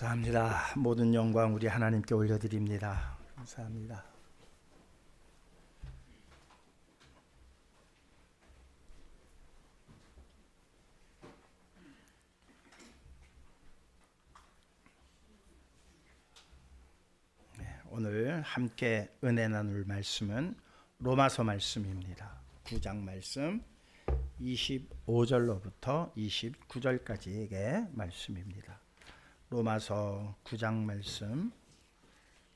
감사합니다. 모든 영광 우리 하나님께 올려드립니다. 감사합니다. 오늘 함께 은혜 나눌 말씀은 로마서 말씀입니다. 9장 말씀 25절로부터 29절까지의 말씀입니다. 로마서 9장 말씀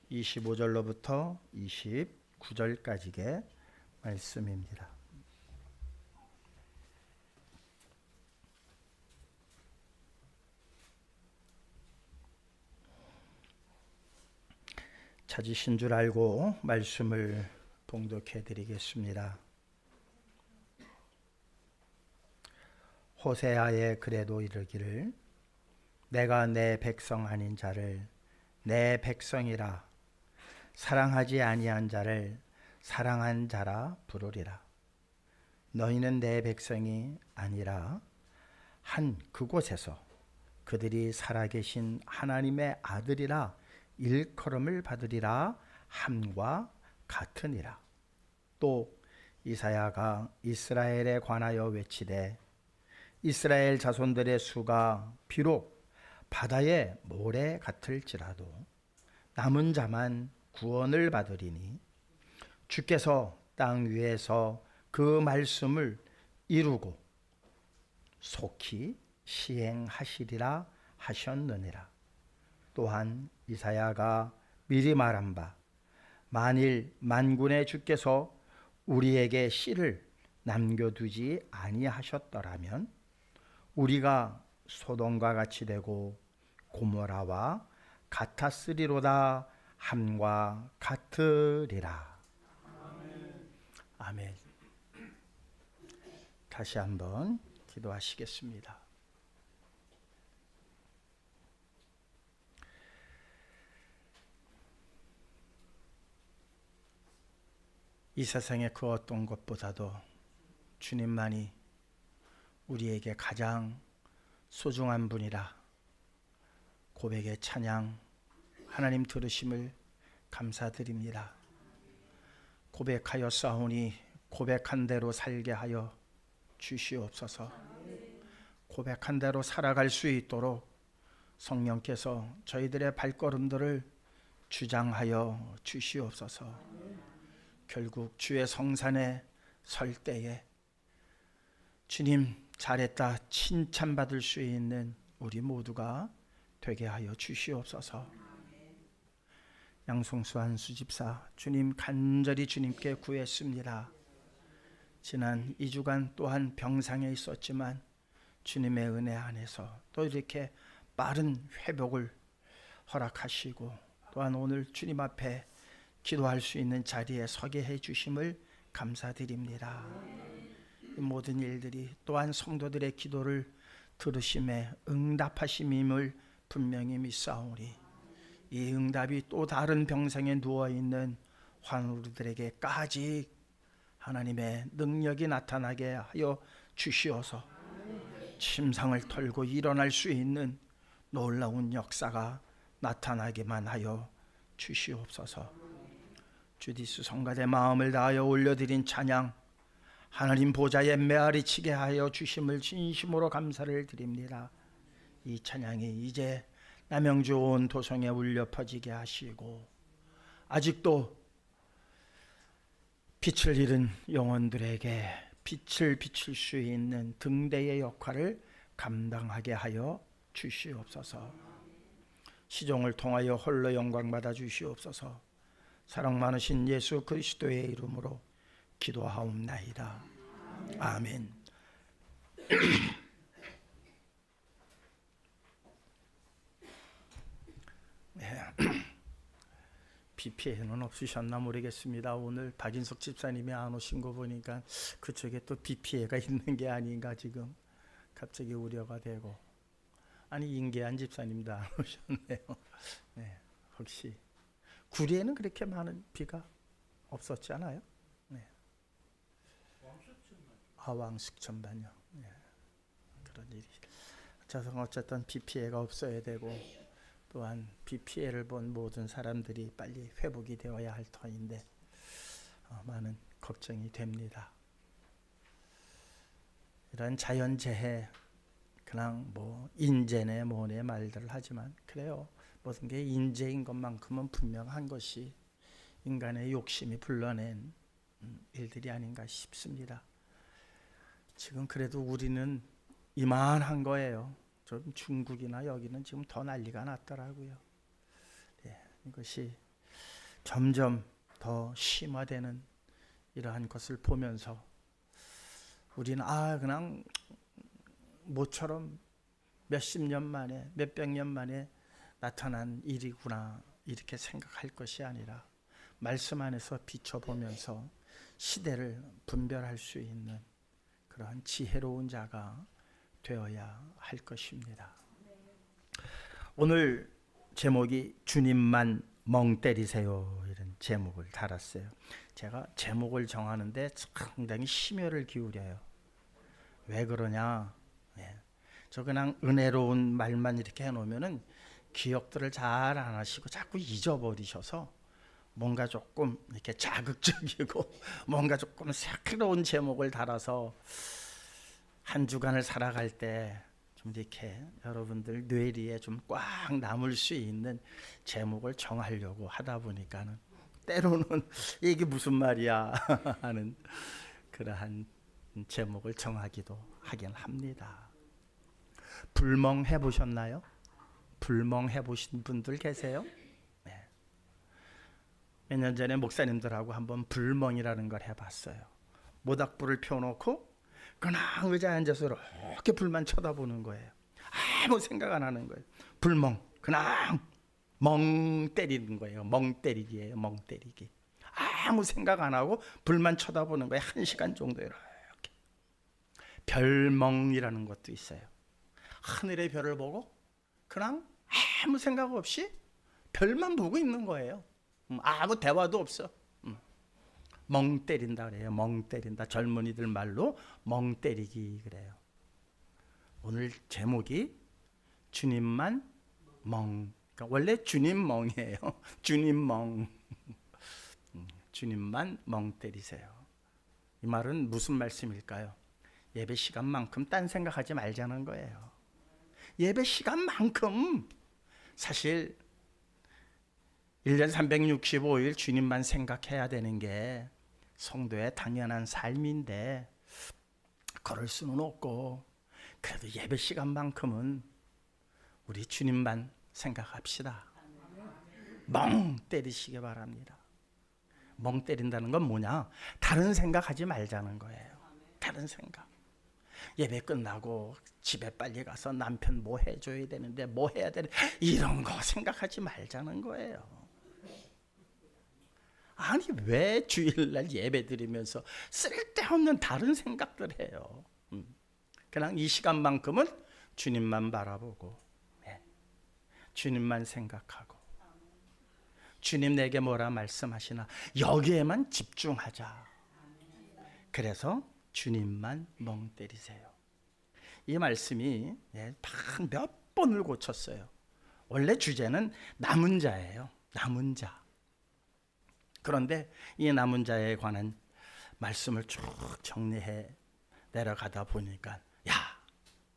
25절로부터 29절까지의 말씀입니다. 찾으신 줄 알고 말씀을 봉독해 드리겠습니다. 호세아의 글에도 이르기를 내가 내 백성 아닌 자를 내 백성이라 사랑하지 아니한 자를 사랑한 자라 부르리라. 너희는 내 백성이 아니라 한 그곳에서 그들이 살아계신 하나님의 아들이라 일컬음을 받으리라 함과 같으니라. 또 이사야가 이스라엘에 관하여 외치되 이스라엘 자손들의 수가 비록 바다의 모래 같을지라도 남은 자만 구원을 받으리니 주께서 땅 위에서 그 말씀을 이루고 속히 시행하시리라 하셨느니라. 또한 이사야가 미리 말한 바 만일 만군의 주께서 우리에게 씨를 남겨두지 아니하셨더라면 우리가 소돔과 같이 되고 고모라와 같았으리로다 함과 같으리라. 아멘. 다시 한번 기도하시겠습니다. 이 세상의 그 어떤 것보다도 주님만이 우리에게 가장 소중한 분이라 고백의 찬양 하나님 들으심을 감사드립니다. 고백하여 싸우니 고백한 대로 살게 하여 주시옵소서. 고백한 대로 살아갈 수 있도록 성령께서 저희들의 발걸음들을 주장하여 주시옵소서. 결국 주의 성산에 설 때에 주님 잘했다 칭찬받을 수 있는 우리 모두가 되게 하여 주시옵소서. 양송수 한수집사 주님 간절히 주님께 구했습니다. 지난 2주간 또한 병상에 있었지만 주님의 은혜 안에서 또 이렇게 빠른 회복을 허락하시고 또한 오늘 주님 앞에 기도할 수 있는 자리에 서게 해주심을 감사드립니다. 이 모든 일들이 또한 성도들의 기도를 들으심에 응답하심임을 분명히 믿사오니 이 응답이 또 다른 병상에 누워있는 환우들에게까지 하나님의 능력이 나타나게 하여 주시어서 침상을 털고 일어날 수 있는 놀라운 역사가 나타나게만 하여 주시옵소서. 주디스 성가대 마음을 다하여 올려드린 찬양 하나님 보좌에 메아리치게 하여 주심을 진심으로 감사를 드립니다. 이 찬양이 이제 남양주 온 도성에 울려 퍼지게 하시고 아직도 빛을 잃은 영혼들에게 빛을 비출 수 있는 등대의 역할을 감당하게 하여 주시옵소서. 시종을 통하여 홀로 영광 받아 주시옵소서. 사랑 많으신 예수 그리스도의 이름으로 기도하옵나이다. 아멘. 네. 비 피해는 없으셨나 모르겠습니다. 오늘 박인석 집사님이 안 오신 거 보니까 그쪽에 또 비 피해가 있는 게 아닌가 지금 갑자기 우려가 되고. 아니 인계한 집사님도 안 오셨네요. 네, 혹시 구리에는 그렇게 많은 비가 없었잖아요. 네. 왕숙천반요. 네. 그런 일이. 어쨌든 비 피해가 없어야 되고 또한 비 피해를 본 모든 사람들이 빨리 회복이 되어야 할 터인데 많은 걱정이 됩니다. 이런 자연재해 그냥 뭐 인재네 뭐네 말들을 하지만 그래요. 모든 게 인재인 것만큼은 분명한 것이 인간의 욕심이 불러낸 일들이 아닌가 싶습니다. 지금 그래도 우리는 이만한 거예요. 좀 중국이나 여기는 지금 더 난리가 났더라고요. 네, 이것이 점점 더 심화되는 이러한 것을 보면서 우리는 그냥 모처럼 몇십 년 만에 몇백 년 만에 나타난 일이구나 이렇게 생각할 것이 아니라 말씀 안에서 비춰보면서 시대를 분별할 수 있는 그러한 지혜로운 자가 되어야 할 것입니다. 오늘 제목이 주님만 멍 때리세요 이런 제목을 달았어요. 제가 제목을 정하는데 상당히 심혈을 기울여요. 왜 그러냐? 저 그냥 은혜로운 말만 이렇게 해놓으면은 기억들을 잘 안 하시고 자꾸 잊어버리셔서 뭔가 조금 이렇게 자극적이고 뭔가 조금 새로운 제목을 달아서 한 주간을 살아갈 때 좀 이렇게 여러분들 뇌리에 좀 꽉 남을 수 있는 제목을 정하려고 하다 보니까는 때로는 이게 무슨 말이야 하는 그러한 제목을 정하기도 하긴 합니다. 불멍 해보셨나요? 불멍 해보신 분들 계세요? 네. 몇 년 전에 목사님들하고 한번 불멍이라는 걸 해봤어요. 모닥불을 펴놓고 그냥 의자에 앉아서 이렇게 불만 쳐다보는 거예요. 아무 생각 안 하는 거예요. 불멍, 그냥 멍 때리는 거예요. 멍 때리기예요. 멍 때리기. 아무 생각 안 하고 불만 쳐다보는 거예요. 1시간 정도 이렇게. 별멍이라는 것도 있어요. 하늘의 별을 보고 그냥 아무 생각 없이 별만 보고 있는 거예요. 아무 대화도 없어. 멍 때린다 그래요. 멍 때린다. 젊은이들 말로 멍 때리기 그래요. 오늘 제목이 주님만 멍. 그러니까 원래 주님 멍이에요. 주님 멍. 주님만 멍 때리세요. 이 말은 무슨 말씀일까요? 예배 시간만큼 딴 생각하지 말자는 거예요. 예배 시간만큼 사실 1년 365일 주님만 생각해야 되는 게 성도의 당연한 삶인데 그럴 수는 없고 그래도 예배 시간만큼은 우리 주님만 생각합시다. 멍 때리시기 바랍니다. 멍 때린다는 건 뭐냐? 다른 생각하지 말자는 거예요. 다른 생각. 예배 끝나고 집에 빨리 가서 남편 뭐 해줘야 되는데 뭐 해야 되는데 이런 거 생각하지 말자는 거예요. 아니 왜 주일날 예배 드리면서 쓸데없는 다른 생각들 해요. 그냥 이 시간만큼은 주님만 바라보고 주님만 생각하고 주님 내게 뭐라 말씀하시나 여기에만 집중하자. 그래서 주님만 멍 때리세요. 이 말씀이 몇 번을 고쳤어요. 원래 주제는 남은 자예요. 남은 자. 그런데 이 남은 자에 관한 말씀을 쭉 정리해 내려가다 보니까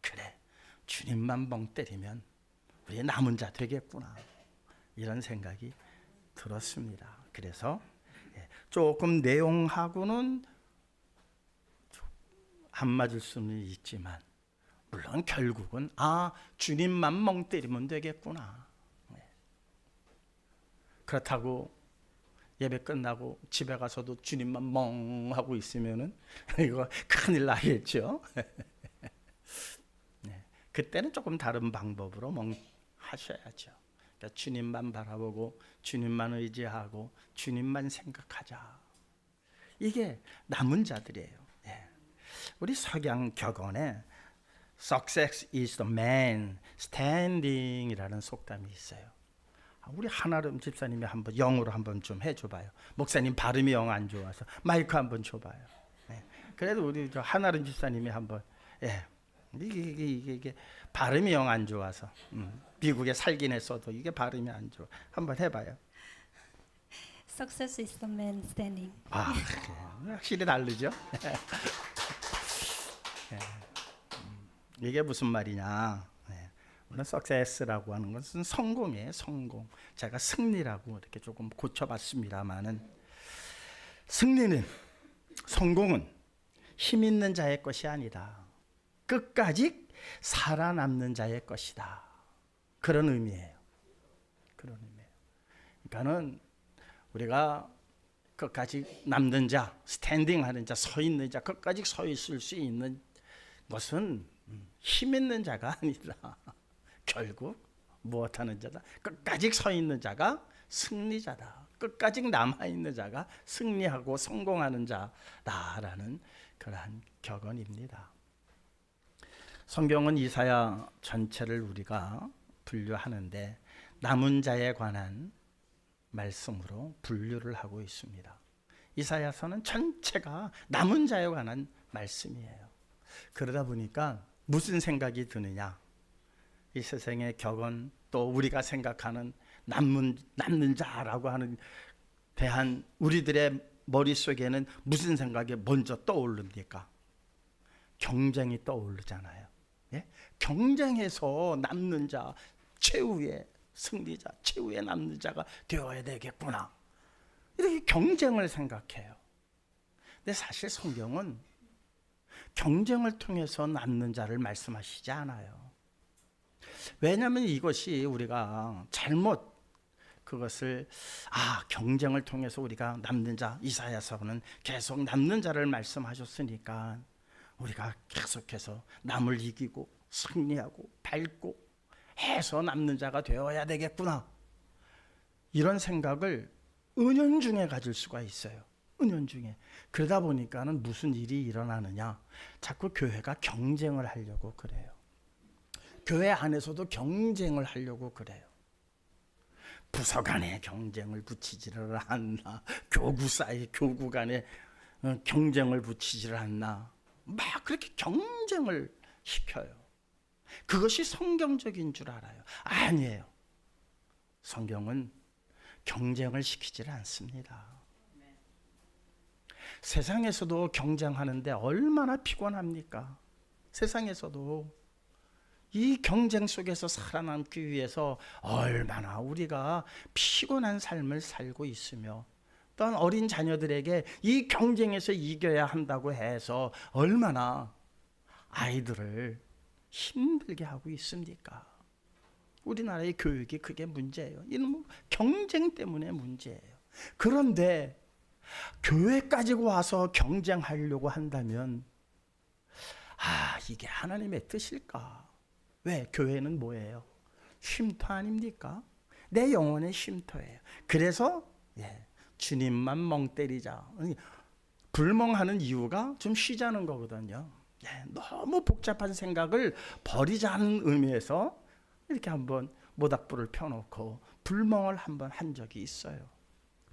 그래 주님만 멍 때리면 우리 남은 자 되겠구나 이런 생각이 들었습니다. 그래서 조금 내용하고는 안 맞을 수는 있지만 물론 결국은 주님만 멍 때리면 되겠구나. 그렇다고 예배 끝나고 집에 가서도 주님만 멍 하고 있으면은 이거 큰일 나겠죠. 그때는 조금 다른 방법으로 멍 하셔야죠. 그러니까 주님만 바라보고 주님만 의지하고 주님만 생각하자. 이게 남은 자들이에요. 우리 석양 격언에 Success is the man standing 이라는 속담이 있어요. 우리 한아름 집사님이 한번 영어로 한번 좀 해줘봐요. 목사님 발음이 영 안 좋아서 마이크 한번 줘봐요. 그래도 우리 저 한아름 집사님이 한번 이게 발음이 영 안 좋아서 미국에 살긴 했어도 이게 발음이 안 좋아. 한번 해봐요. Success is the man standing. 아, 그래. 확실히 다르죠. 이게 무슨 말이냐? 물론 success라고 하는 것은 성공이에요. 성공. 제가 승리라고 이렇게 조금 고쳐봤습니다만은 승리는, 성공은 힘 있는 자의 것이 아니다. 끝까지 살아남는 자의 것이다. 그런 의미예요. 그런 의미예요. 그러니까는 우리가 끝까지 남는 자, 스탠딩 하는 자, 서 있는 자, 끝까지 서 있을 수 있는 것은 힘 있는 자가 아니라 결국 무엇하는 자다? 끝까지 서 있는 자가 승리자다. 끝까지 남아있는 자가 승리하고 성공하는 자다라는 그러한 격언입니다. 성경은 이사야 전체를 우리가 분류하는데 남은 자에 관한 말씀으로 분류를 하고 있습니다. 이사야서는 전체가 남은 자에 관한 말씀이에요. 그러다 보니까 무슨 생각이 드느냐? 이 세상의 격언, 또 우리가 생각하는 남는 자라고 하는 대한 우리들의 머릿속에는 무슨 생각이 먼저 떠오릅니까? 경쟁이 떠오르잖아요. 예? 경쟁에서 남는 자, 최후의 승리자, 최후의 남는 자가 되어야 되겠구나. 이렇게 경쟁을 생각해요. 근데 사실 성경은 경쟁을 통해서 남는 자를 말씀하시지 않아요. 왜냐하면 이것이 우리가 잘못 그것을 경쟁을 통해서 우리가 남는 자, 이사야서는 계속 남는 자를 말씀하셨으니까 우리가 계속해서 남을 이기고 승리하고 밟고 해서 남는 자가 되어야 되겠구나. 이런 생각을 은연중에 가질 수가 있어요. 은연중에. 그러다 보니까는 무슨 일이 일어나느냐? 자꾸 교회가 경쟁을 하려고 그래요. 교회 안에서도 경쟁을 하려고 그래요. 부서 간에 경쟁을 붙이지를 않나, 교구 사이 교구 간에 경쟁을 붙이지를 않나, 막 그렇게 경쟁을 시켜요. 그것이 성경적인 줄 알아요. 아니에요. 성경은 경쟁을 시키지를 않습니다. 세상에서도 경쟁하는데 얼마나 피곤합니까? 세상에서도 이 경쟁 속에서 살아남기 위해서 얼마나 우리가 피곤한 삶을 살고 있으며, 또한 어린 자녀들에게 이 경쟁에서 이겨야 한다고 해서 얼마나 아이들을 힘들게 하고 있습니까? 우리나라의 교육이 그게 문제예요. 이는 경쟁 때문에 문제예요. 그런데 교회까지 와서 경쟁하려고 한다면 이게 하나님의 뜻일까? 왜? 교회는 뭐예요? 쉼터 아닙니까? 내 영혼의 쉼터예요. 그래서 주님만 멍 때리자. 불멍하는 이유가 좀 쉬자는 거거든요. 너무 복잡한 생각을 버리자는 의미에서 이렇게 한번 모닥불을 펴놓고 불멍을 한번 한 적이 있어요.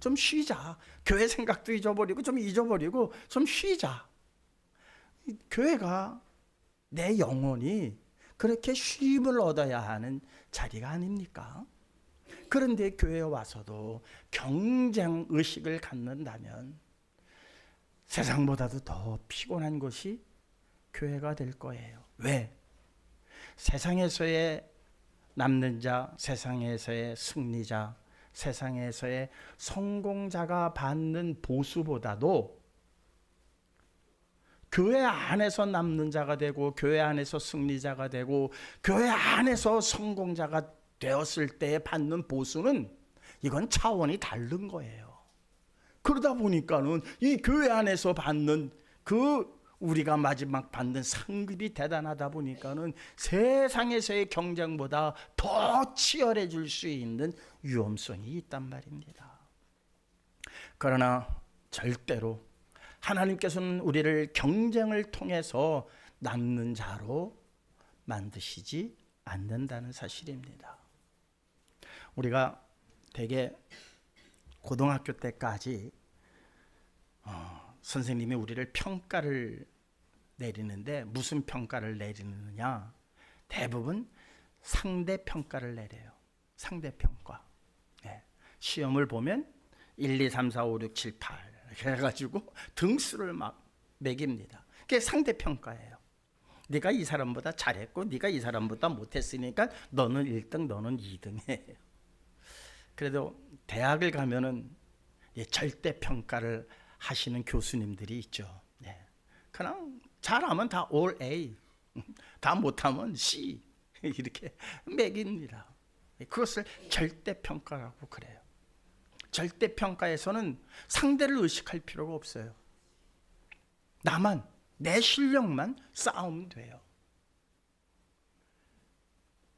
좀 쉬자. 교회 생각도 잊어버리고 좀 쉬자. 교회가 내 영혼이 그렇게 쉼을 얻어야 하는 자리가 아닙니까? 그런데 교회에 와서도 경쟁 의식을 갖는다면 세상보다도 더 피곤한 것이 교회가 될 거예요. 왜? 세상에서의 남는 자, 세상에서의 승리자, 세상에서의 성공자가 받는 보수보다도 교회 안에서 남는 자가 되고 교회 안에서 승리자가 되고 교회 안에서 성공자가 되었을 때 받는 보수는 이건 차원이 다른 거예요. 그러다 보니까는 이 교회 안에서 받는 우리가 마지막 받는 상급이 대단하다 보니까는 세상에서의 경쟁보다 더 치열해질 수 있는 위험성이 있단 말입니다. 그러나 절대로 하나님께서는 우리를 경쟁을 통해서 남는 자로 만드시지 않는다는 사실입니다. 우리가 대개 고등학교 때까지 선생님이 우리를 평가를 내리는데 무슨 평가를 내리느냐? 대부분 상대평가를 내려요. 상대평가. 네. 시험을 보면 1, 2, 3, 4, 5, 6, 7, 8 이렇게 해가지고 등수를 막 매깁니다. 그게 상대평가예요. 네가 이 사람보다 잘했고 네가 이 사람보다 못했으니까 너는 1등 너는 2등이에요. 그래도 대학을 가면은 절대평가를 하시는 교수님들이 있죠. 네. 그냥 잘하면 다 all A, 다 못하면 C 이렇게 매깁니다. 그것을 절대평가라고 그래요. 절대평가에서는 상대를 의식할 필요가 없어요. 나만, 내 실력만 쌓으면 돼요.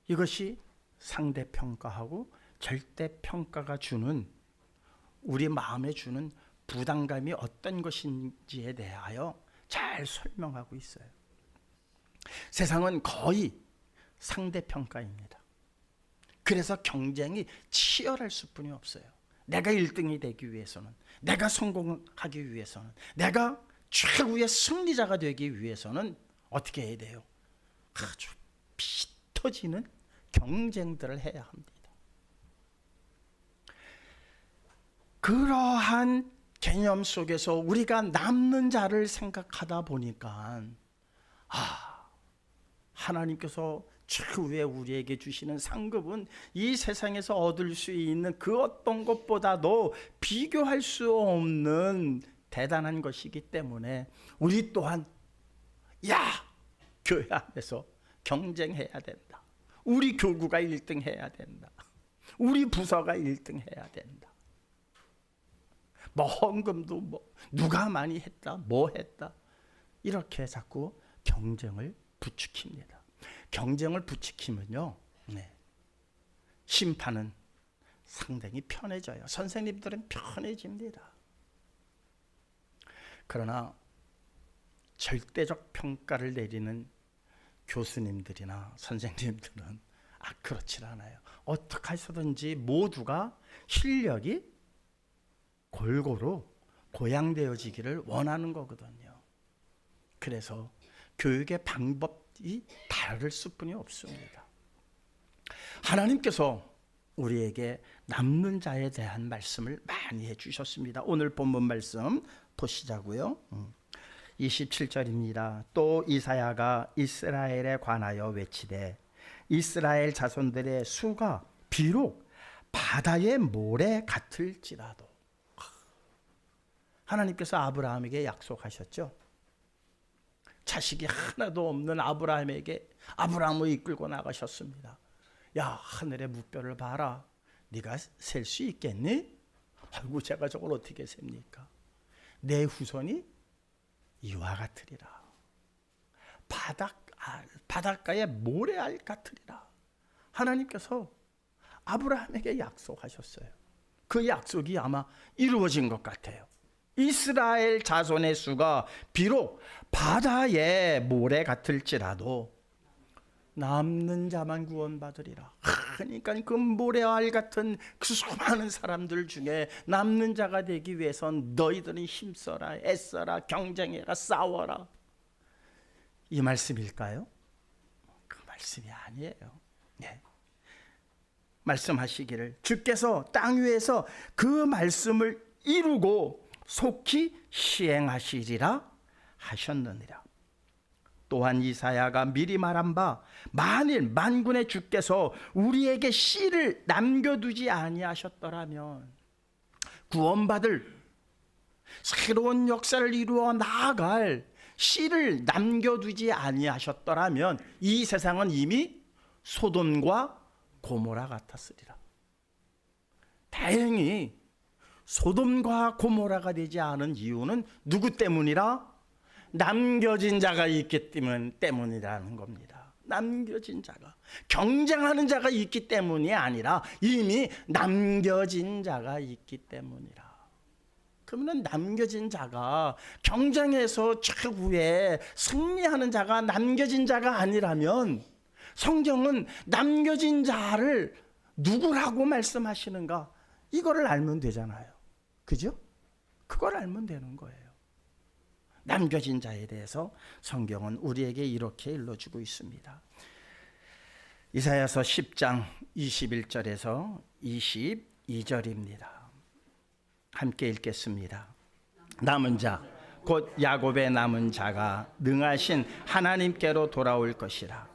이것이 상대평가하고 절대평가가 주는, 우리 마음에 주는 부담감이 어떤 것인지에 대하여 잘 설명하고 있어요. 세상은 거의 상대평가입니다. 그래서 경쟁이 치열할 수뿐이 없어요. 내가 1등이 되기 위해서는, 내가 성공하기 위해서는, 내가 최고의 승리자가 되기 위해서는 어떻게 해야 돼요? 아주 피 터지는 경쟁들을 해야 합니다. 그러한 개념 속에서 우리가 남는 자를 생각하다 보니까 하나님께서 최후에 우리에게 주시는 상급은 이 세상에서 얻을 수 있는 그 어떤 것보다도 비교할 수 없는 대단한 것이기 때문에 우리 또한 교회 안에서 경쟁해야 된다. 우리 교구가 1등 해야 된다. 우리 부서가 1등 해야 된다. 뭐 헌금도 누가 많이 했다, 뭐 했다, 이렇게 자꾸 경쟁을 부추깁니다. 경쟁을 부추기면요, 심판은 상당히 편해져요. 선생님들은 편해집니다. 그러나 절대적 평가를 내리는 교수님들이나 선생님들은 그렇지 않아요. 어떻게 해서든지 모두가 실력이 골고루 고양되어지기를 원하는 거거든요. 그래서 교육의 방법이 다를 수뿐이 없습니다. 하나님께서 우리에게 남는 자에 대한 말씀을 많이 해주셨습니다. 오늘 본문 말씀 보시자고요. 27절입니다. 또 이사야가 이스라엘에 관하여 외치되 이스라엘 자손들의 수가 비록 바다의 모래 같을지라도. 하나님께서 아브라함에게 약속하셨죠. 자식이 하나도 없는 아브라함을 이끌고 나가셨습니다. 야, 하늘의 무뼈를 봐라. 네가 셀 수 있겠니? 아이고, 제가 저걸 어떻게 셉니까? 내 후손이 이와 같으리라. 바닷가의 모래알 같으리라. 하나님께서 아브라함에게 약속하셨어요. 그 약속이 아마 이루어진 것 같아요. 이스라엘 자손의 수가 비록 바다의 모래 같을지라도 남는 자만 구원받으리라. 그러니까 그 모래알 같은 그 수많은 사람들 중에 남는 자가 되기 위해선 너희들은 힘써라, 애써라, 경쟁해라, 싸워라. 이 말씀일까요? 그 말씀이 아니에요. 말씀하시기를 주께서 땅 위에서 그 말씀을 이루고 속히 시행하시리라 하셨느니라. 또한 이사야가 미리 말한 바 만일 만군의 주께서 우리에게 씨를 남겨두지 아니하셨더라면, 구원받을 새로운 역사를 이루어 나아갈 씨를 남겨두지 아니하셨더라면 이 세상은 이미 소돔과 고모라 같았으리라. 다행히 소돔과 고모라가 되지 않은 이유는 누구 때문이라? 남겨진 자가 있기 때문이라는 겁니다. 남겨진 자가, 경쟁하는 자가 있기 때문이 아니라 이미 남겨진 자가 있기 때문이라. 그러면 남겨진 자가, 경쟁해서 최후에 승리하는 자가 남겨진 자가 아니라면 성경은 남겨진 자를 누구라고 말씀하시는가? 이거를 알면 되잖아요. 그죠? 그걸 알면 되는 거예요. 남겨진 자에 대해서 성경은 우리에게 이렇게 일러주고 있습니다. 이사야서 10장 21절에서 22절입니다. 함께 읽겠습니다. 남은 자, 곧 야곱의 남은 자가 능하신 하나님께로 돌아올 것이라.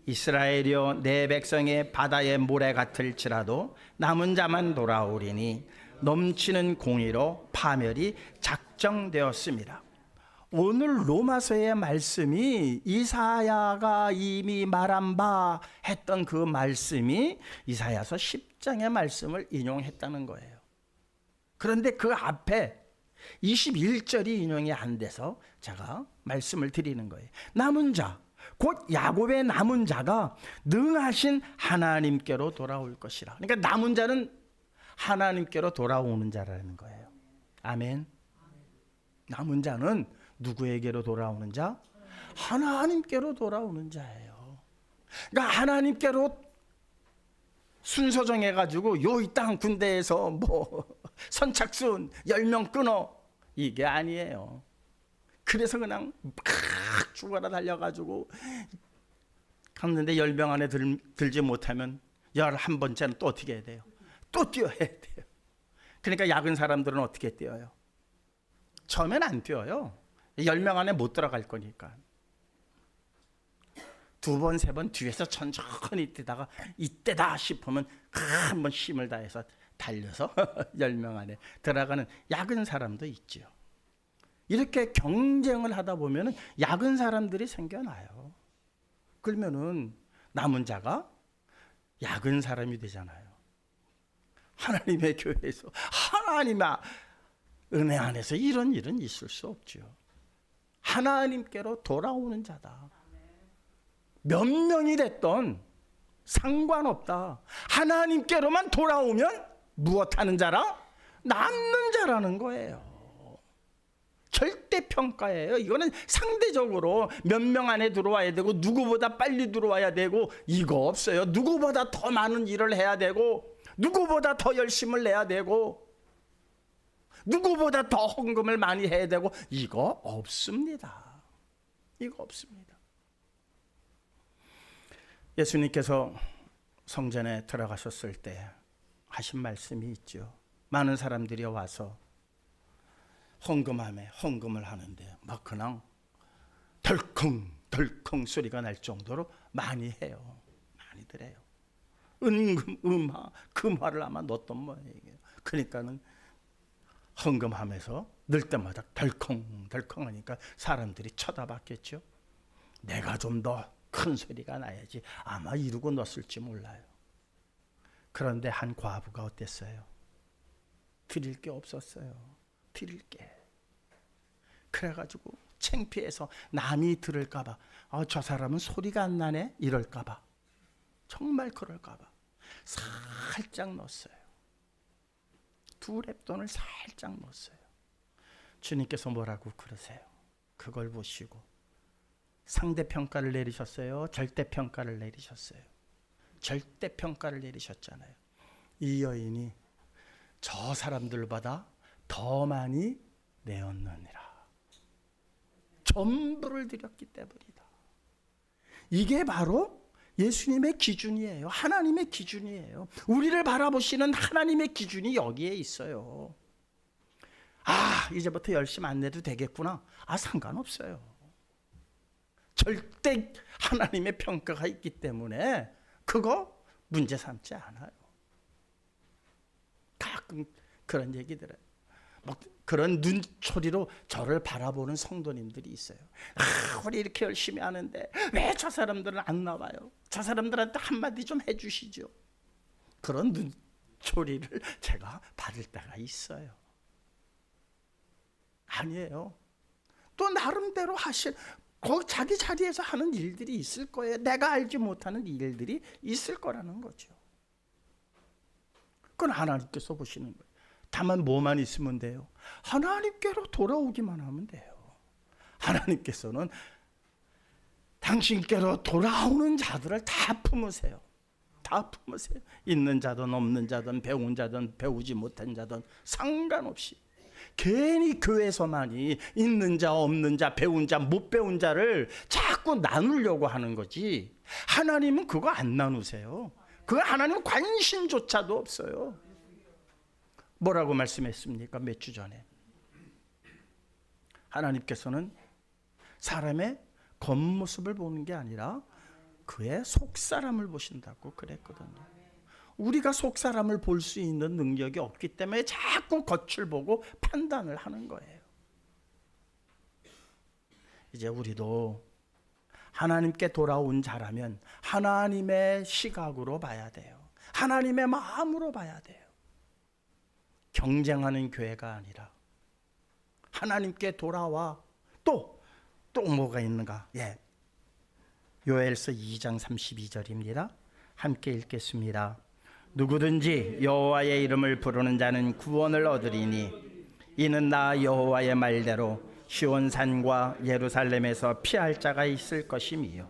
이스라엘이여, 내 백성의 바다의 모래 같을지라도 남은 자만 돌아오리니 넘치는 공의로 파멸이 작정되었습니다. 오늘 로마서의 말씀이 이사야가 이미 말한 바 했던 그 말씀이 이사야서 10장의 말씀을 인용했다는 거예요. 그런데 그 앞에 21절이 인용이 안 돼서 제가 말씀을 드리는 거예요. 남은 자, 곧 야곱의 남은 자가 능하신 하나님께로 돌아올 것이라. 그러니까 남은 자는 하나님께로 돌아오는 자라는 거예요. 아멘. 남은 자는 누구에게로 돌아오는 자? 하나님께로 돌아오는 자예요. 그러니까 하나님께로 순서 정해가지고 요 이 땅 군대에서 뭐 선착순 10명 끊어, 이게 아니에요. 그래서 그냥 막 죽어라 달려가지고 갔는데 10명 안에 들지 못하면 11번째는 또 어떻게 해야 돼요? 또 뛰어야 돼요. 그러니까 약은 사람들은 어떻게 뛰어요? 처음엔 안 뛰어요. 10명 안에 못 들어갈 거니까. 2번, 3번 뒤에서 천천히 뛰다가 이때다 싶으면 한번 힘을 다해서 달려서 10명 안에 들어가는 약은 사람도 있죠. 이렇게 경쟁을 하다 보면 약은 사람들이 생겨나요. 그러면은 남은 자가 약은 사람이 되잖아요. 하나님의 교회에서, 하나님의 은혜 안에서 이런 일은 있을 수 없죠. 하나님께로 돌아오는 자다. 몇 명이 됐던 상관없다. 하나님께로만 돌아오면 무엇하는 자라? 남는 자라는 거예요. 절대평가예요. 이거는 상대적으로 몇 명 안에 들어와야 되고 누구보다 빨리 들어와야 되고 이거 없어요. 누구보다 더 많은 일을 해야 되고 누구보다 더 열심을 내야 되고 누구보다 더 헌금을 많이 해야 되고 이거 없습니다. 이거 없습니다. 예수님께서 성전에 들어가셨을 때 하신 말씀이 있죠. 많은 사람들이 와서 헌금을 하는데 막 그냥 덜컹덜컹 소리가 날 정도로 많이 해요. 많이들 해요. 은금, 음화, 금화를 아마 넣었던 모양이에요. 그러니까는 헌금하면서 넣을 때마다 덜컹덜컹 하니까 사람들이 쳐다봤겠죠. 내가 좀 더 큰 소리가 나야지 아마 이러고 넣었을지 몰라요. 그런데 한 과부가 어땠어요? 드릴 게 없었어요. 드릴 게. 그래가지고 창피해서 남이 들을까봐, 저 사람은 소리가 안 나네 이럴까봐, 정말 그럴까봐 살짝 넣었어요. 2렙돈을 살짝 넣었어요. 주님께서 뭐라고 그러세요? 그걸 보시고 상대평가를 내리셨어요? 절대평가를 내리셨어요? 절대평가를 내리셨잖아요. 이 여인이 저 사람들보다 더 많이 내었느니라. 전부를 드렸기 때문이다. 이게 바로 예수님의 기준이에요. 하나님의 기준이에요. 우리를 바라보시는 하나님의 기준이 여기에 있어요. 이제부터 열심히 안 내도 되겠구나. 상관없어요. 절대 하나님의 평가가 있기 때문에 그거 문제 삼지 않아요. 가끔 그런 얘기들을 그런 눈초리로 저를 바라보는 성도님들이 있어요. 우리 이렇게 열심히 하는데 왜 저 사람들은 안 나와요? 저 사람들한테 한마디 좀 해주시죠. 그런 눈초리를 제가 받을 때가 있어요. 아니에요. 또 나름대로 자기 자리에서 하는 일들이 있을 거예요. 내가 알지 못하는 일들이 있을 거라는 거죠. 그건 하나님께서 보시는 거예요. 다만 뭐만 있으면 돼요? 하나님께로 돌아오기만 하면 돼요. 하나님께서는 당신께로 돌아오는 자들을 다 품으세요. 다 품으세요. 있는 자든 없는 자든 배운 자든 배우지 못한 자든 상관없이 괜히 교회에서만이 있는 자 없는 자 배운 자 못 배운 자를 자꾸 나누려고 하는 거지. 하나님은 그거 안 나누세요. 그 하나님은 관심조차도 없어요. 뭐라고 말씀했습니까? 몇 주 전에 하나님께서는 사람의 겉모습을 보는 게 아니라 그의 속사람을 보신다고 그랬거든요. 우리가 속사람을 볼 수 있는 능력이 없기 때문에 자꾸 겉을 보고 판단을 하는 거예요. 이제 우리도 하나님께 돌아온 자라면 하나님의 시각으로 봐야 돼요. 하나님의 마음으로 봐야 돼요. 경쟁하는 교회가 아니라 하나님께 돌아와. 또 뭐가 있는가? 요엘서 2장 32절입니다. 함께 읽겠습니다. 누구든지 여호와의 이름을 부르는 자는 구원을 얻으리니 이는 나 여호와의 말대로 시온산과 예루살렘에서 피할 자가 있을 것이며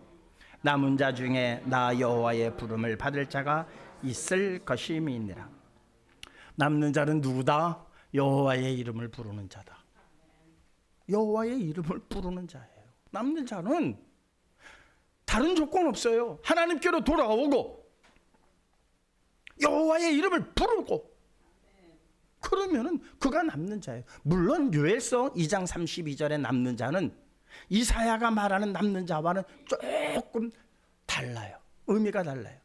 남은 자 중에 나 여호와의 부름을 받을 자가 있을 것임이니라. 남는 자는 누구다? 여호와의 이름을 부르는 자다. 여호와의 이름을 부르는 자예요. 남는 자는 다른 조건 없어요. 하나님께로 돌아오고 여호와의 이름을 부르고 그러면은 그가 남는 자예요. 물론 요엘서 2장 32절에 남는 자는 이사야가 말하는 남는 자와는 조금 달라요. 의미가 달라요.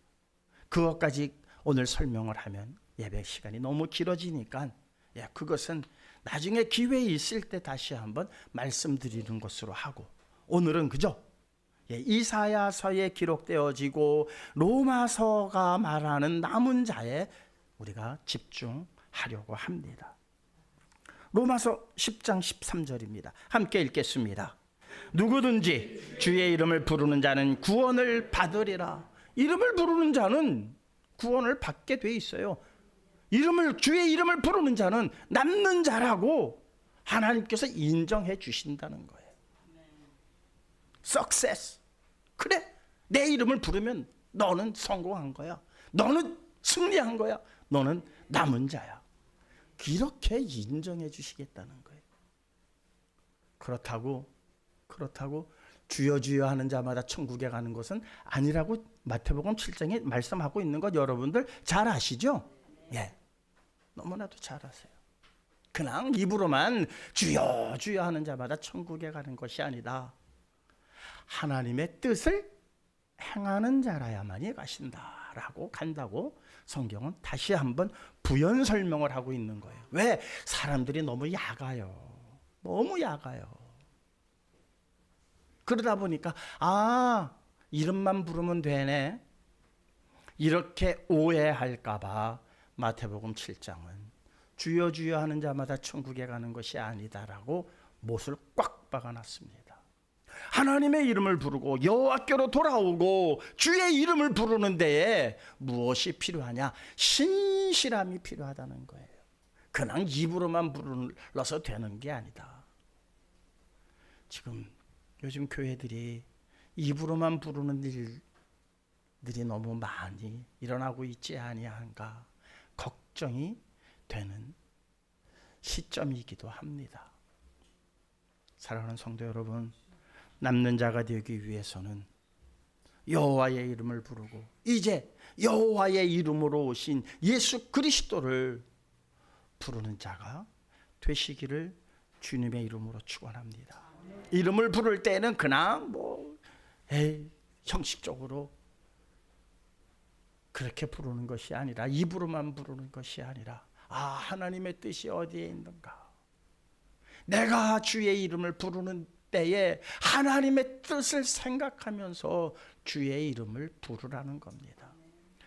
그것까지 오늘 설명을 하면 예배 시간이 너무 길어지니까 그것은 나중에 기회 있을 때 다시 한번 말씀드리는 것으로 하고, 오늘은 그죠? 이사야서에 기록되어지고 로마서가 말하는 남은 자에 우리가 집중하려고 합니다. 로마서 10장 13절입니다. 함께 읽겠습니다. 누구든지 주의 이름을 부르는 자는 구원을 받으리라. 이름을 부르는 자는 구원을 받게 돼 있어요. 주의 이름을 부르는 자는 남는 자라고 하나님께서 인정해 주신다는 거예요. Success. 그래, 내 이름을 부르면 너는 성공한 거야. 너는 승리한 거야. 너는 남은 자야. 이렇게 인정해 주시겠다는 거예요. 그렇다고 주여 주여 하는 자마다 천국에 가는 것은 아니라고 마태복음 7장에 말씀하고 있는 것 여러분들 잘 아시죠? 너무나도 잘 아세요. 그냥 입으로만 주여 주여 하는 자마다 천국에 가는 것이 아니다. 하나님의 뜻을 행하는 자라야만이 가신다라고 간다고 성경은 다시 한번 부연 설명을 하고 있는 거예요. 왜? 사람들이 너무 약아요. 너무 약아요. 그러다 보니까 이름만 부르면 되네, 이렇게 오해할까 봐 마태복음 7장은 주여 주여 하는 자마다 천국에 가는 것이 아니다라고 못을 꽉 박아놨습니다. 하나님의 이름을 부르고 여호와께로 돌아오고 주의 이름을 부르는 데에 무엇이 필요하냐? 신실함이 필요하다는 거예요. 그냥 입으로만 불러서 되는 게 아니다. 지금 요즘 교회들이 입으로만 부르는 일들이 너무 많이 일어나고 있지 아니한가 걱정이 되는 시점이기도 합니다. 사랑하는 성도 여러분, 남는 자가 되기 위해서는 여호와의 이름을 부르고 이제 여호와의 이름으로 오신 예수 그리스도를 부르는 자가 되시기를 주님의 이름으로 축원합니다. 이름을 부를 때는 그냥 형식적으로 그렇게 부르는 것이 아니라, 입으로만 부르는 것이 아니라 하나님의 뜻이 어디에 있는가, 내가 주의 이름을 부르는 때에 하나님의 뜻을 생각하면서 주의 이름을 부르라는 겁니다.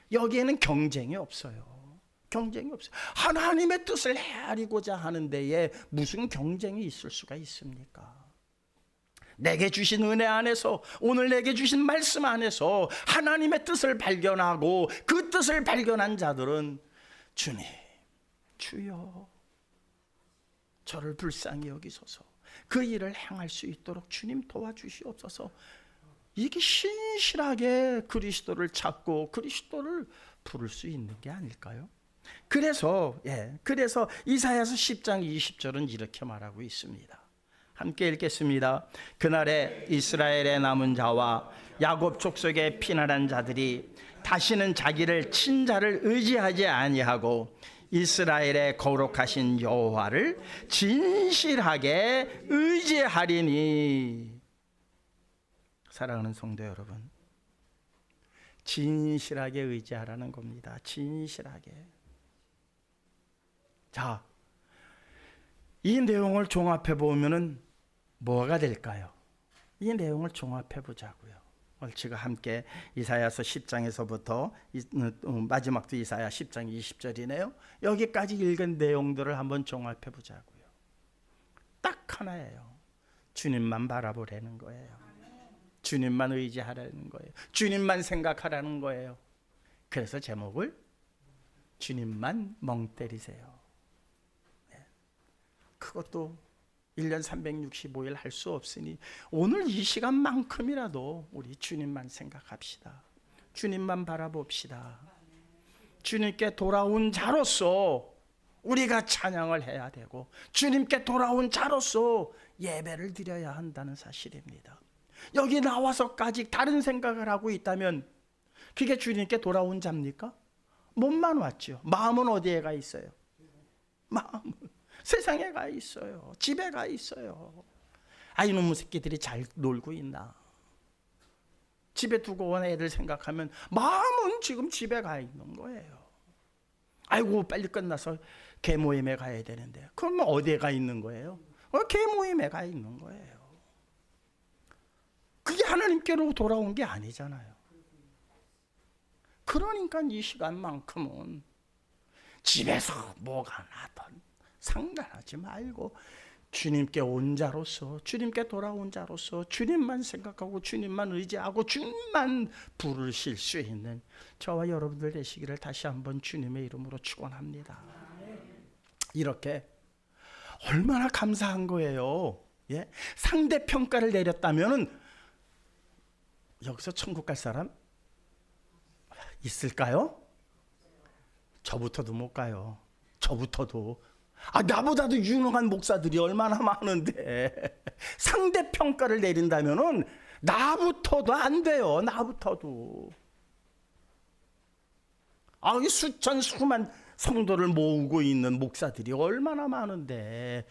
여기에는 경쟁이 없어요. 경쟁이 없어요. 하나님의 뜻을 헤아리고자 하는 데에 무슨 경쟁이 있을 수가 있습니까? 내게 주신 은혜 안에서, 오늘 내게 주신 말씀 안에서 하나님의 뜻을 발견하고 그 뜻을 발견한 자들은 주님, 주여 저를 불쌍히 여기소서, 그 일을 행할 수 있도록 주님 도와주시옵소서. 이게 신실하게 그리스도를 찾고 그리스도를 부를 수 있는 게 아닐까요? 그래서 이사야서 10장 20절은 이렇게 말하고 있습니다. 함께 읽겠습니다. 그날에 이스라엘의 남은 자와 야곱 족속의 피난한 자들이 다시는 자기를 친자를 의지하지 아니하고 이스라엘의 거룩하신 여호와를 진실하게 의지하리니. 사랑하는 성도 여러분, 진실하게 의지하라는 겁니다. 진실하게. 자, 이 내용을 종합해 보면은 뭐가 될까요? 이 내용을 종합해 보자고요. 오늘 제가 함께 이사야서 10장에서부터 마지막도 이사야 10장 20절이네요. 여기까지 읽은 내용들을 한번 종합해 보자고요. 딱 하나예요. 주님만 바라보라는 거예요. 주님만 의지하라는 거예요. 주님만 생각하라는 거예요. 그래서 제목을 주님만 멍 때리세요. 그것도 1년 365일 할 수 없으니 오늘 이 시간만큼이라도 우리 주님만 생각합시다. 주님만 바라봅시다. 주님께 돌아온 자로서 우리가 찬양을 해야 되고 주님께 돌아온 자로서 예배를 드려야 한다는 사실입니다. 여기 나와서까지 다른 생각을 하고 있다면 그게 주님께 돌아온 자입니까? 몸만 왔죠. 마음은 어디에 가 있어요? 마음은 세상에 가 있어요. 집에 가 있어요. 아, 이놈의 새끼들이 잘 놀고 있나? 집에 두고 온 애들 생각하면 마음은 지금 집에 가 있는 거예요. 아이고, 빨리 끝나서 개 모임에 가야 되는데 그러면 어디에 가 있는 거예요? 개 모임에 가 있는 거예요. 그게 하나님께로 돌아온 게 아니잖아요. 그러니까 이 시간만큼은 집에서 뭐가 나든 상관하지 말고 주님께 온 자로서, 주님께 돌아온 자로서 주님만 생각하고 주님만 의지하고 주님만 부르실 수 있는 저와 여러분들 되시기를 다시 한번 주님의 이름으로 축원합니다. 이렇게 얼마나 감사한 거예요. 예? 상대평가를 내렸다면은 여기서 천국 갈 사람 있을까요? 저부터도 못 가요. 저부터도. 나보다도 유능한 목사들이 얼마나 많은데 상대평가를 내린다면은 나부터도 안 돼요. 나부터도. 이 수천 수만 성도를 모으고 있는 목사들이 얼마나 많은데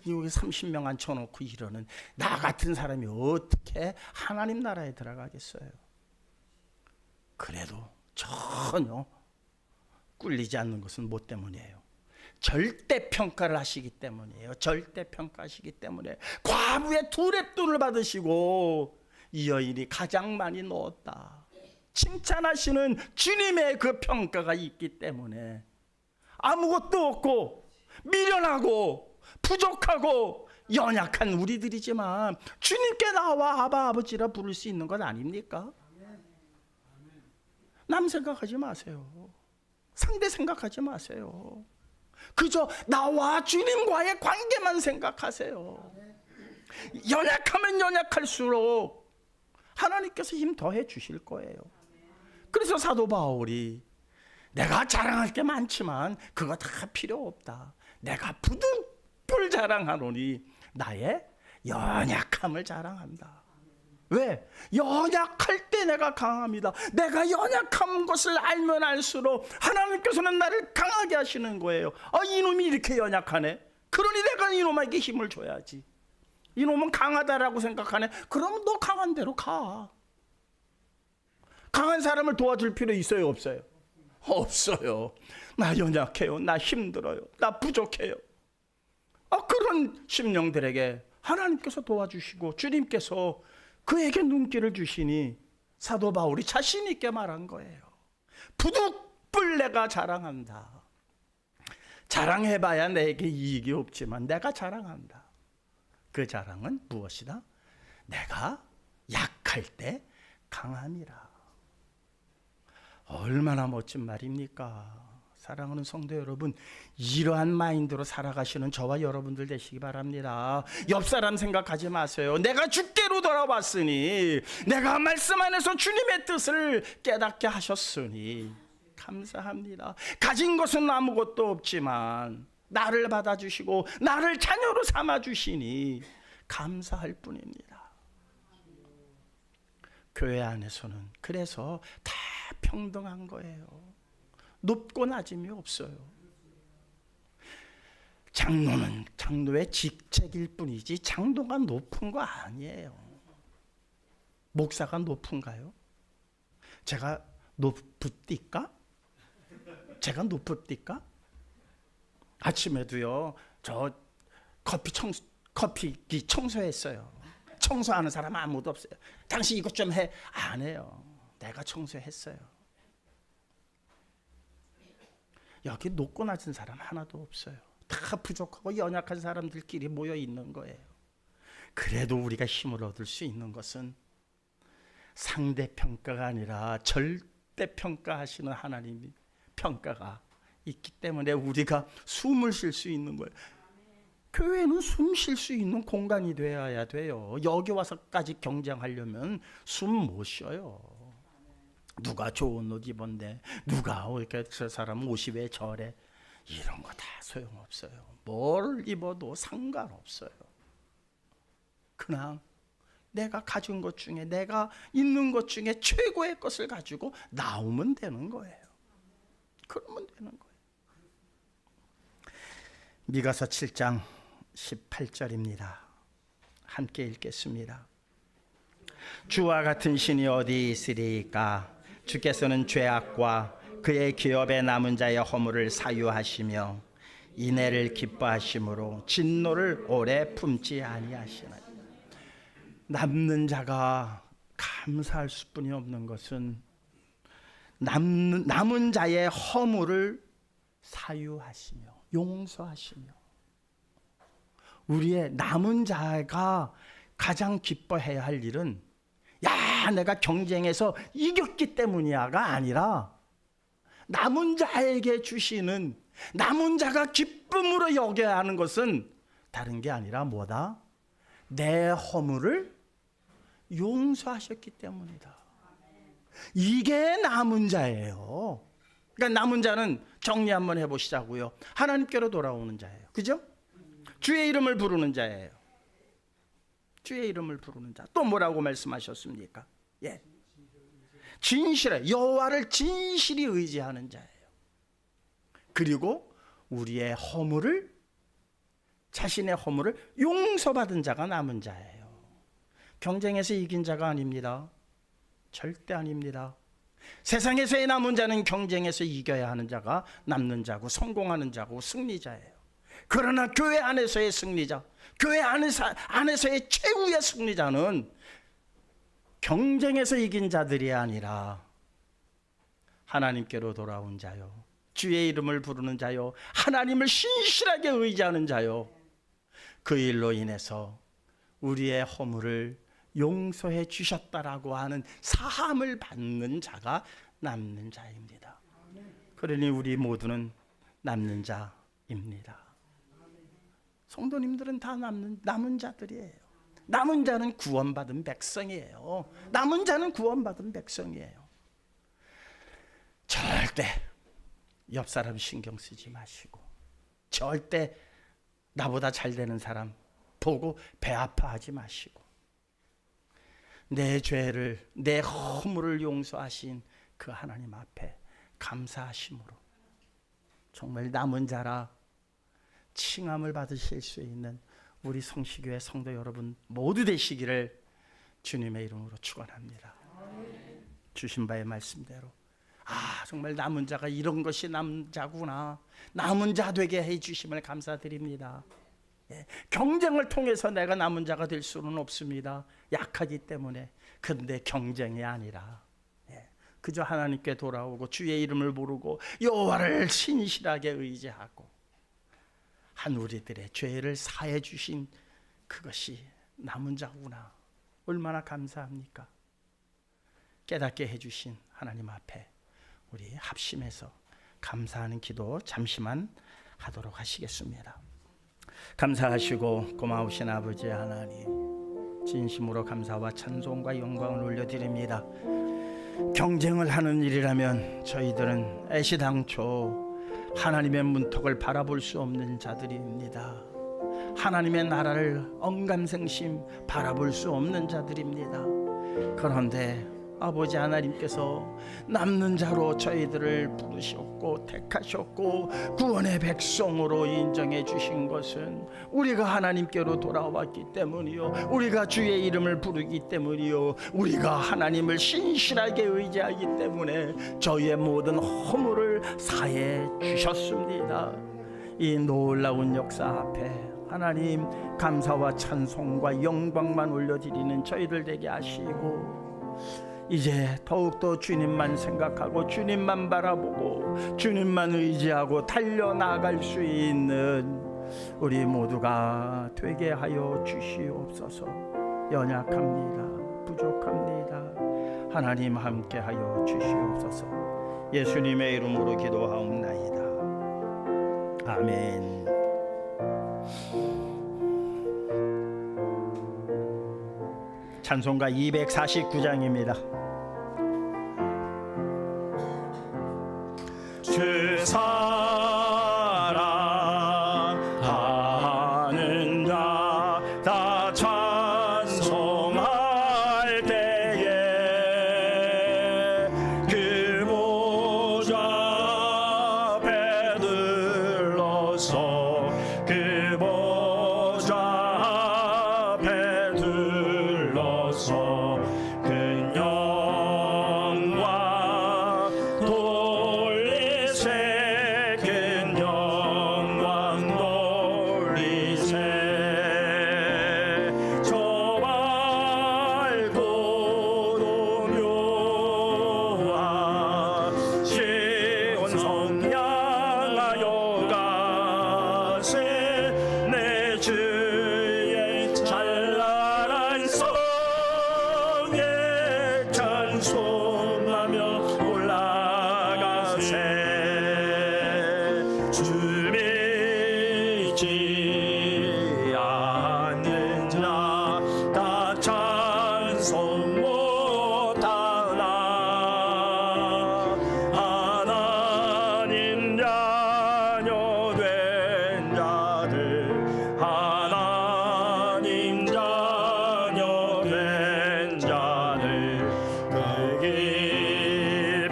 여기 30명 앉혀놓고 이러는 나 같은 사람이 어떻게 하나님 나라에 들어가겠어요? 그래도 전혀 꿀리지 않는 것은 뭐 때문이에요? 절대평가를 하시기 때문이에요. 절대평가하시기 때문에 과부의 2렙돈을 받으시고 이 여인이 가장 많이 넣었다 칭찬하시는 주님의 그 평가가 있기 때문에 아무것도 없고 미련하고 부족하고 연약한 우리들이지만 주님께 나와 아바 아버지라 부를 수 있는 것 아닙니까? 남 생각하지 마세요. 상대 생각하지 마세요. 그저 나와 주님과의 관계만 생각하세요. 연약하면 연약할수록 하나님께서 힘 더해 주실 거예요. 그래서 사도 바울이 내가 자랑할 게 많지만 그거 다 필요 없다. 내가 부득불 자랑하노니 나의 연약함을 자랑한다. 왜? 연약할 때 내가 강합니다. 내가 연약한 것을 알면 알수록 하나님께서는 나를 강하게 하시는 거예요. 이놈이 이렇게 연약하네. 그러니 내가 이놈에게 힘을 줘야지. 이놈은 강하다라고 생각하네. 그럼 너 강한 대로 가. 강한 사람을 도와줄 필요 있어요, 없어요? 없어요. 나 연약해요. 나 힘들어요. 나 부족해요. 그런 심령들에게 하나님께서 도와주시고 주님께서 그에게 눈길을 주시니 사도 바울이 자신 있게 말한 거예요. 부득불 내가 자랑한다. 자랑해봐야 내게 이익이 없지만 내가 자랑한다. 그 자랑은 무엇이다? 내가 약할 때 강함이라. 얼마나 멋진 말입니까? 사랑하는 성도 여러분, 이러한 마인드로 살아가시는 저와 여러분들 되시기 바랍니다. 옆 사람 생각하지 마세요. 내가 주께로 돌아왔으니, 내가 말씀 안에서 주님의 뜻을 깨닫게 하셨으니 감사합니다. 가진 것은 아무것도 없지만 나를 받아주시고 나를 자녀로 삼아주시니 감사할 뿐입니다. 교회 안에서는 그래서 다 평등한 거예요. 높고 낮음이 없어요. 장로는 장로의 직책일 뿐이지 장로가 높은 거 아니에요. 목사가 높은가요? 제가 높읍니까? 제가 높읍니까? 아침에도요, 저 커피기 청소했어요. 청소하는 사람 아무도 없어요. 당신 이것 좀 해. 안 해요. 내가 청소했어요. 여기 높고 낮은 사람 하나도 없어요. 다 부족하고 연약한 사람들끼리 모여 있는 거예요. 그래도 우리가 힘을 얻을 수 있는 것은 상대평가가 아니라 절대평가하시는 하나님의 평가가 있기 때문에 우리가 숨을 쉴 수 있는 거예요. 교회는 숨 쉴 수 있는 공간이 되어야 돼요. 여기 와서까지 경쟁하려면 숨 못 쉬어요. 누가 좋은 옷 입었네, 누가 이렇게 저 사람 옷이 왜 저래, 이런 거 다 소용없어요. 뭘 입어도 상관없어요. 그냥 내가 가진 것 중에, 내가 있는 것 중에 최고의 것을 가지고 나오면 되는 거예요. 그러면 되는 거예요. 미가서 7장 18절입니다. 함께 읽겠습니다. 주와 같은 신이 어디 있으리까? 주께서는 죄악과 그의 기업에 남은 자의 허물을 사유하시며 인애를 기뻐하심으로 진노를 오래 품지 아니하시나니. 남는 자가 감사할 수뿐이 없는 것은 남은 자의 허물을 사유하시며 용서하시며, 우리의 남은 자가 가장 기뻐해야 할 일은 야 내가 경쟁에서 이겼기 때문이야가 아니라 남은 자에게 주시는, 남은 자가 기쁨으로 여겨야 하는 것은 다른 게 아니라 뭐다? 내 허물을 용서하셨기 때문이다. 이게 남은 자예요. 그러니까 남은 자는 정리 한번 해보시자고요. 하나님께로 돌아오는 자예요. 그죠? 주의 이름을 부르는 자예요. 주의 이름을 부르는 자. 또 뭐라고 말씀하셨습니까? 예, 진실해, 여호와를 진실히 의지하는 자예요. 그리고 우리의 허물을, 자신의 허물을 용서받은 자가 남은 자예요. 경쟁에서 이긴 자가 아닙니다. 절대 아닙니다. 세상에서의 남은 자는 경쟁에서 이겨야 하는 자가 남는 자고 성공하는 자고 승리자예요. 그러나 교회 안에서의 승리자, 교회 안에서의 최후의 승리자는 경쟁에서 이긴 자들이 아니라 하나님께로 돌아온 자요, 주의 이름을 부르는 자요, 하나님을 신실하게 의지하는 자요, 그 일로 인해서 우리의 허물을 용서해 주셨다라고 하는 사함을 받는 자가 남는 자입니다. 그러니 우리 모두는 남는 자입니다. 성도님들은 다 남은 자들이에요. 남은 자는 구원받은 백성이에요. 남은 자는 구원받은 백성이에요. 절대 옆 사람 신경 쓰지 마시고, 절대 나보다 잘 되는 사람 보고 배 아파하지 마시고, 내 죄를, 내 허물을 용서하신 그 하나님 앞에 감사하심으로 정말 남은 자라 칭함을 받으실 수 있는 우리 성시교회 성도 여러분 모두 되시기를 주님의 이름으로 축원합니다. 주신 바의 말씀대로 정말 남은 자가 이런 것이 남자구나, 남은 자 되게 해주심을 감사드립니다. 예, 경쟁을 통해서 내가 남은 자가 될 수는 없습니다. 약하기 때문에. 그런데 경쟁이 아니라 그저 하나님께 돌아오고 주의 이름을 부르고 여호와를 신실하게 의지하고 한 우리들의 죄를 사해 주신 그것이 남은 자구나. 얼마나 감사합니까? 깨닫게 해주신 하나님 앞에 우리 합심해서 감사하는 기도 잠시만 하도록 하시겠습니다. 감사하시고 고마우신 아버지 하나님, 진심으로 감사와 찬송과 영광을 올려드립니다. 경쟁을 하는 일이라면 저희들은 애시당초 하나님의 문턱을 바라볼 수 없는 자들입니다. 하나님의 나라를 언감생심 바라볼 수 없는 자들입니다. 그런데 아버지 하나님께서 남는 자로 저희들을 부르셨고 택하셨고 구원의 백성으로 인정해 주신 것은 우리가 하나님께로 돌아왔기 때문이요, 우리가 주의 이름을 부르기 때문이요, 우리가 하나님을 신실하게 의지하기 때문에 저희의 모든 허물을 사해 주셨습니다. 이 놀라운 역사 앞에 하나님 감사와 찬송과 영광만 올려드리는 저희들 되게 하시고, 이제 더욱더 주님만 생각하고 주님만 바라보고 주님만 의지하고 달려나갈 수 있는 우리 모두가 되게 하여 주시옵소서. 연약합니다. 부족합니다. 하나님 함께 하여 주시옵소서. 예수님의 이름으로 기도하옵나이다. 아멘. 찬송가 249장입니다. 주 사랑하는 자 다 찬송할 때에 그 보좌 앞에 들러서 그 보좌 앞에 들러서 그 영광 돌리세, 그 영광 돌리세. 저 밝고도 묘한 시온 성 향하여 가세. 내 주의 찬란한 성에 찬송하며 올라가세. 주 믿지 않는 자 다 찬송 못하나. 하나님 자녀 된 자들, 하나님 자녀 된 자들, 그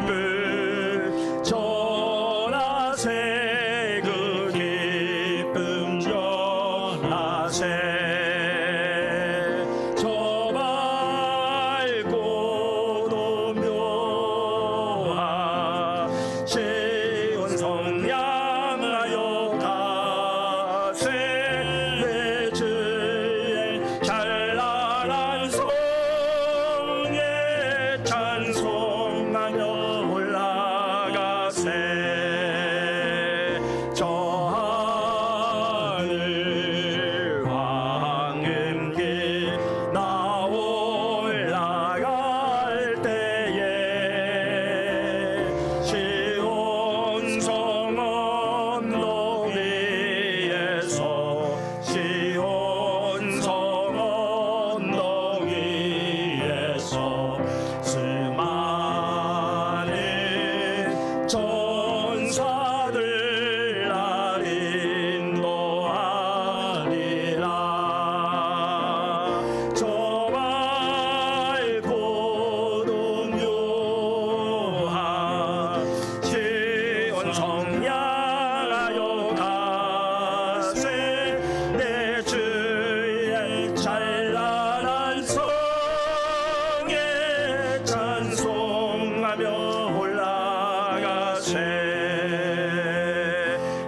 기쁨 전하세, 그 기쁨 전하세. 저 밝고도 묘한 시온 성 향하여 가세. 내 주의 찬란한 성에 찬송하며 올라가세. 저 하늘 황금길 나 올라갈 때에 시온 성 언덕 위에서, 시온 성 언덕 위에서 수많은 전사들 날 인도하리라. 저 밝고도 묘한 시온 성 향하여 가세. 내 주의 찬란한 성에 찬송하며 올라가세.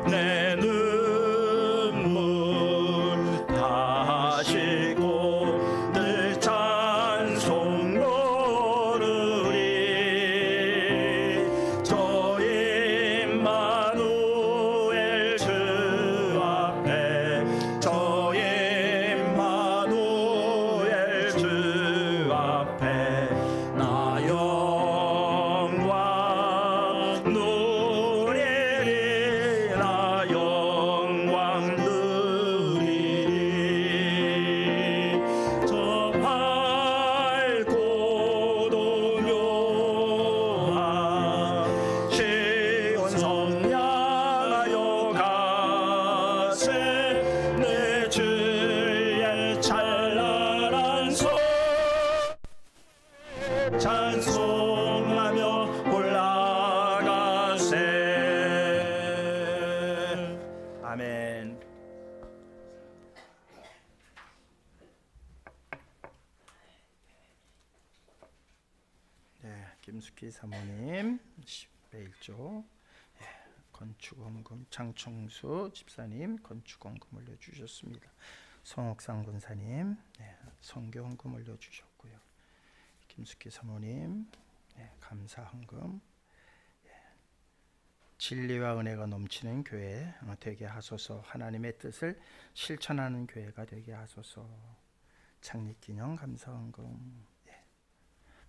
내 눈물 다 씻고 늘 찬송 부르리. 저 임마누엘 주 앞에, 저 임마누엘 주 앞에 나 영광 김숙희 사모님 10배 1조, 건축원금 장청수 집사님 건축원금 올려주셨습니다. 성옥상 권사님 선교원금 올려주셨고요. 김숙희 사모님 감사헌금, 진리와 은혜가 넘치는 교회 되게 하소서. 하나님의 뜻을 실천하는 교회가 되게 하소서. 창립기념 감사헌금,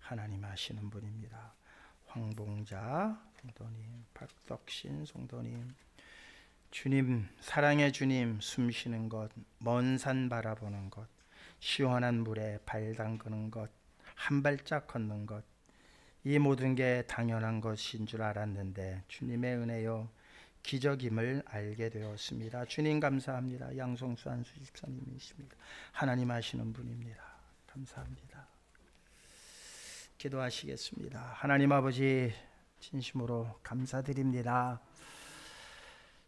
하나님 아시는 분입니다. 황봉자 성도님, 박덕신 성도님, 주님, 사랑의 주님, 숨쉬는 것, 먼 산 바라보는 것, 시원한 물에 발 담그는 것, 한 발짝 걷는 것, 이 모든 게 당연한 것인 줄 알았는데 주님의 은혜요 기적임을 알게 되었습니다. 주님 감사합니다. 양성수 한수 집사님이십니다. 하나님 아시는 분입니다. 감사합니다. 기도하시겠습니다. 하나님 아버지, 진심으로 감사드립니다.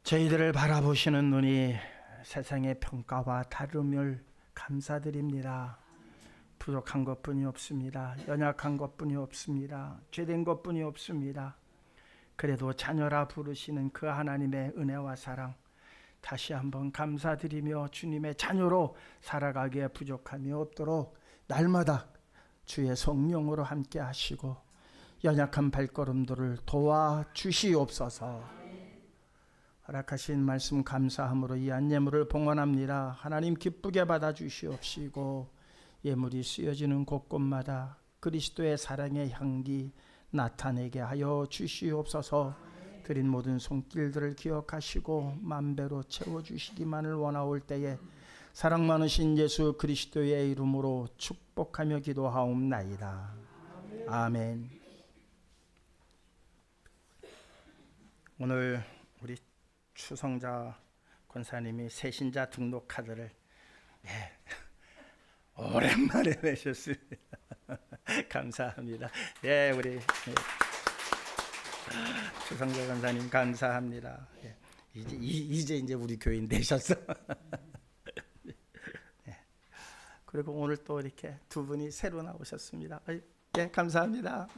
저희들을 바라보시는 눈이 세상의 평가와 다름을 감사드립니다. 부족한 것뿐이 없습니다. 연약한 것뿐이 없습니다. 죄된 것뿐이 없습니다. 그래도 자녀라 부르시는 그 하나님의 은혜와 사랑, 다시 한번 감사드리며 주님의 자녀로 살아가기에 부족함이 없도록 날마다 주의 성령으로 함께 하시고 연약한 발걸음들을 도와주시옵소서. 허락하신 말씀 감사함으로 이 안예물을 봉헌합니다. 하나님 기쁘게 받아주시옵시고 예물이 쓰여지는 곳곳마다 그리스도의 사랑의 향기 나타내게 하여 주시옵소서. 드린 모든 손길들을 기억하시고 만배로 채워주시기만을 원하올 때에 사랑 많으신 예수 그리스도의 이름으로 축복하며 기도하옵나이다. 아멘. 오늘 우리 추성자 권사님이 새신자 등록 카드를 오랜만에 내셨습니다. 감사합니다. 우리 추성자 권사님 감사합니다. 이제 우리 교인 되셨어. 그리고 오늘 또 이렇게 두 분이 새로 나오셨습니다. 감사합니다.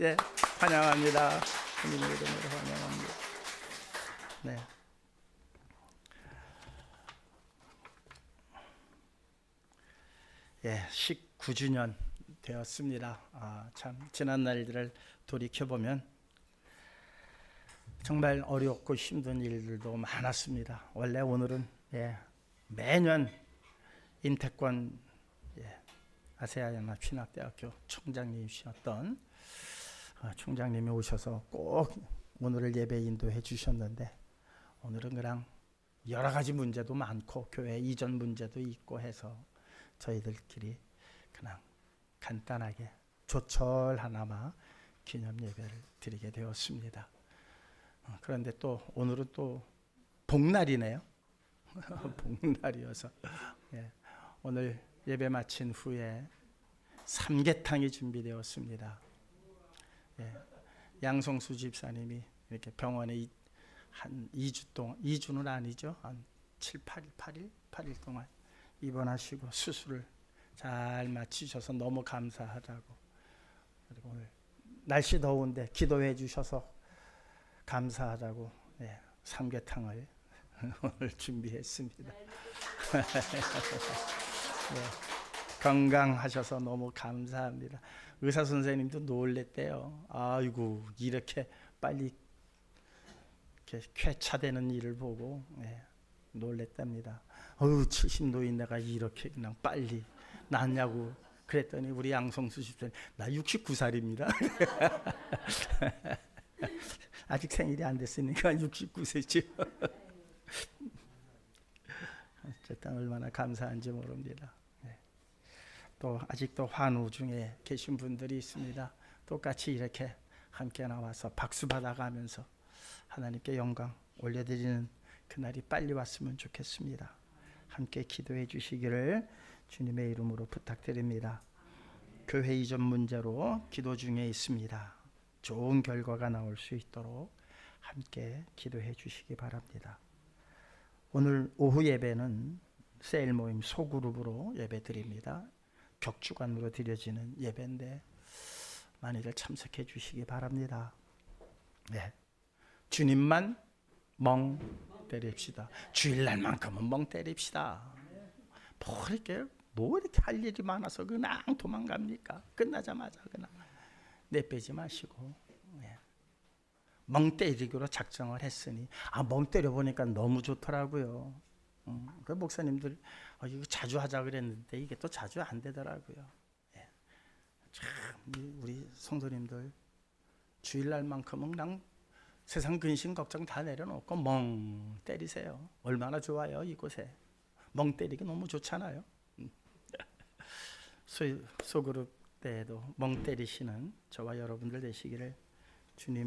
환영합니다. 주님의 이름으로 환영합니다. 19주년 되었습니다. 참 지난 날들을 돌이켜보면 정말 어렵고 힘든 일들도 많았습니다. 원래 오늘은 매년 인태권 아세아연합신학대학교 총장님이셨던 총장님이 오셔서 꼭 오늘을 예배 인도해 주셨는데, 오늘은 그냥 여러 가지 문제도 많고 교회 이전 문제도 있고 해서 저희들끼리 그냥 간단하게 조철 하나마 기념 예배를 드리게 되었습니다. 그런데 또 오늘은 또 복날이네요. 복날이어서 오늘 예배 마친 후에 삼계탕이 준비되었습니다. 양성수 집사님이 이렇게 병원에 한 2주 동안, 2주는 아니죠, 한 7, 8일 동안 입원하시고 수술을 잘 마치셔서 너무 감사하다고, 그리고 오늘 날씨 더운데 기도해 주셔서 감사하다고 삼계탕을 오늘 준비했습니다. 건강하셔서 너무 감사합니다. 의사 선생님도 놀랬대요. 아이고, 이렇게 빨리 이렇게 쾌차되는 일을 보고 놀랬답니다. 70노인 내가 이렇게 그냥 빨리 낫냐고 그랬더니 우리 양성수 집사님, 나 69살입니다. 아직 생일이 안 됐으니까 69세죠. 어쨌든 얼마나 감사한지 모릅니다. 또 아직도 환우 중에 계신 분들이 있습니다. 똑같이 이렇게 함께 나와서 박수 받아가면서 하나님께 영광 올려드리는 그날이 빨리 왔으면 좋겠습니다. 함께 기도해 주시기를 주님의 이름으로 부탁드립니다. 교회 이전 문제로 기도 중에 있습니다. 좋은 결과가 나올 수 있도록 함께 기도해 주시기 바랍니다. 오늘 오후 예배는 세일 모임 소그룹으로 예배 드립니다. 격주간으로 드려지는 예배인데 많이들 참석해 주시기 바랍니다. 네. 주님만 멍 때립시다. 주일날만큼은 멍 때립시다. 뭐 이렇게 할 일이 많아서 그냥 도망갑니까? 끝나자마자 그냥 내빼지 마시고 멍 때리기로 작정을 했으니 멍 때려보니까 너무 좋더라고요. 그 목사님들 이거 자주 하자 그랬는데 이게 또 자주 안 되더라고요. 참 우리 성도님들 주일날만큼은 그냥 세상 근심 걱정 다 내려놓고 멍 때리세요. 얼마나 좋아요. 이곳에 멍 때리기 너무 좋잖아요. 소그룹 때에도 멍 때리시는 저와 여러분들 되시기를 주님의